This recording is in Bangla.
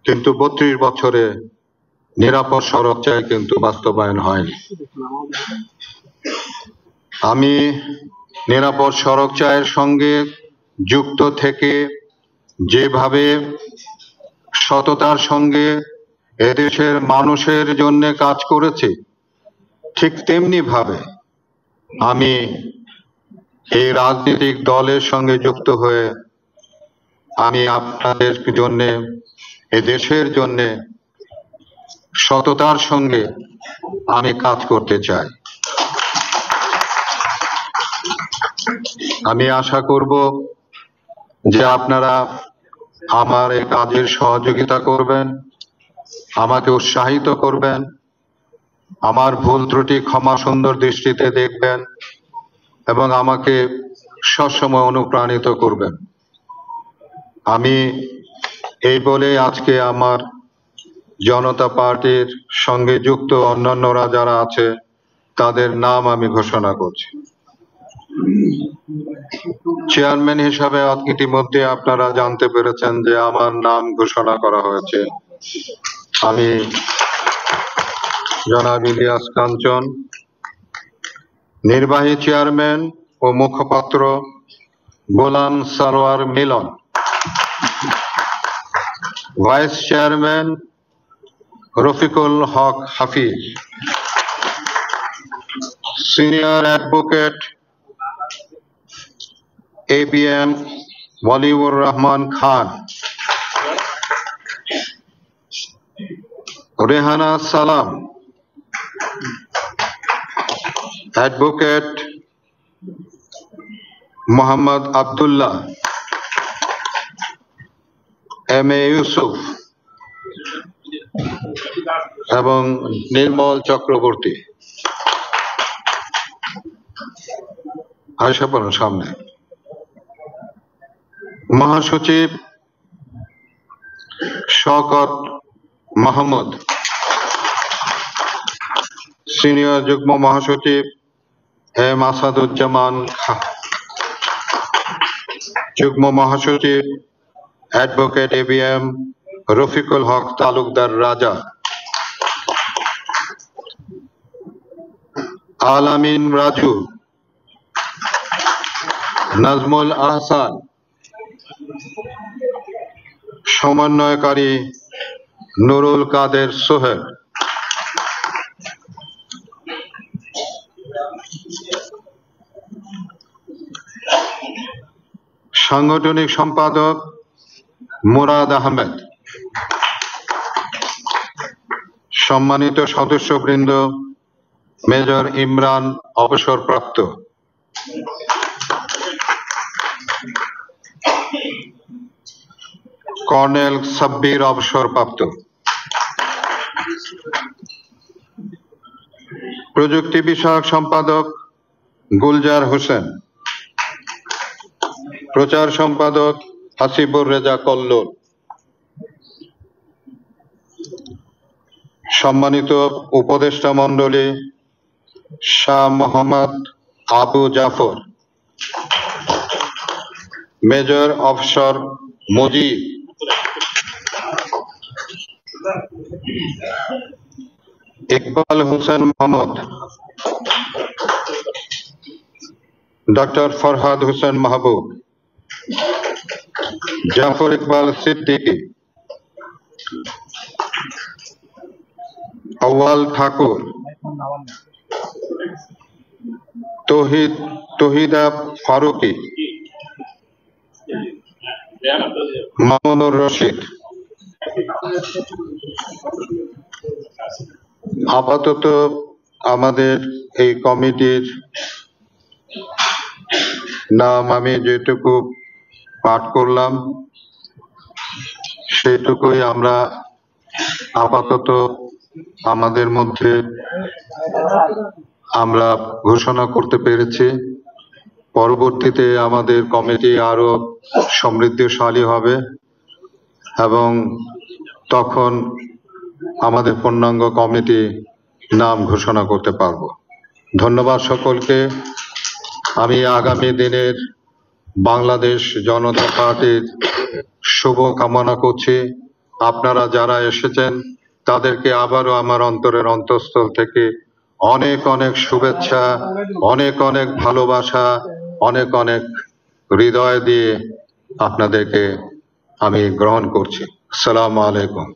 কিন্তু ৩২ বছরে নিরাপদ সড়ক চাই কিন্তু বাস্তবায়ন হয়নি। আমি নিরাপদ সড়ক চাইয়ের সঙ্গে যুক্ত থেকে যেভাবে সততার সঙ্গে এদেশের মানুষের জন্য কাজ করেছি, ঠিক তেমনি ভাবে আমি এই রাজনৈতিক দলের সঙ্গে যুক্ত হয়ে আমি আপনাদের জন্য, এদেশের জন্য সততার সঙ্গে আমি কাজ করতে চাই। আমি আশা করব যে আপনারা আমার এই কাজের সহযোগিতা করবেন, আমাকে উৎসাহিত করবেন, আমার ভুল ত্রুটি ক্ষমা সুন্দর দৃষ্টিতে দেখবেন এবং আমাকে সবসময় অনুপ্রাণিত করবেন। আমি এই বলে আজকে আমার জনতা পার্টির সঙ্গে যুক্ত অন্যান্যরা যারা আছে তাদের নাম আমি ঘোষণা করছি। চেয়ারম্যান হিসাবে ইতিমধ্যে আপনারা জানতে পেরেছেন যে আমার নাম ঘোষণা করা হয়েছে। আমি জনাব ইলিয়াস কাঞ্চন। নির্বাহী চেয়ারম্যান ও মুখপাত্র Golam Sarwar Milon. Vice chairman Rafiqul Haque Hafiz. Senior advocate ABM Waliur Rahman Khan. Rehana Salam. Advocate Mohammad Abdullah. MA Yusuf এবং নির্মল চক্রবর্তী। আয়সা পড়ুন সামনে। মহাসচিব শওকত মাহমুদ। সিনিয়র যুগ্ম মহাসচিব M আসাদুজ্জামান খান। যুগ্ম মহাসচিব অ্যাডভোকেট ABM রফিকুল হক তালুকদার রাজা। আলামিন রাজু। নাজমুল আহসান। সমন্বয়কারী নুরুল কাদের সোহেল। সাংগঠনিক সম্পাদক মুরাদ আহমেদ। সম্মানিত সদস্যবৃন্দ, মেজর ইমরান অবসরপ্রাপ্ত। কর্নেল সাব্বির অবসরপ্রাপ্ত। প্রযুক্তি বিষয়ক সম্পাদক গুলজার হোসেন। প্রচার সম্পাদক হাসিবুর রেজা কল্লোল। সম্মানিত উপদেষ্টা মণ্ডলী, Shah Mohammad Abu Jafar. Major officer Mujib. Iqbal Hossain Mohammad. Doctor Farhad Hossain Mahbub. Jafar Iqbal Siddiqui. Awal Thakur. Tahida Farooki. Mamunur Rashid. আপাতত আমাদের এই কমিটির নাম আমি যেটুকু পাঠ করলাম সেটুকুই আমরা আপাতত আমাদের মধ্যে আমরা ঘোষণা করতে পেরেছি। পরবর্তীতে আমাদের কমিটি আরো সমৃদ্ধশালী হবে এবং তখন আমাদের পূর্ণাঙ্গ কমিটি নাম ঘোষণা করতে পারব। ধন্যবাদ সকলকে। আমি আগামী দিনের বাংলাদেশ জনতা পার্টির শুভ কামনা করছি। আপনারা যারা এসেছেন তাদেরকে আবারও আমার অন্তরের অন্তঃস্থল থেকে অনেক অনেক শুভেচ্ছা, অনেক অনেক ভালোবাসা, অনেক অনেক হৃদয় দিয়ে আপনাদেরকে আমি গ্রহণ করছি। আসসালামু আলাইকুম।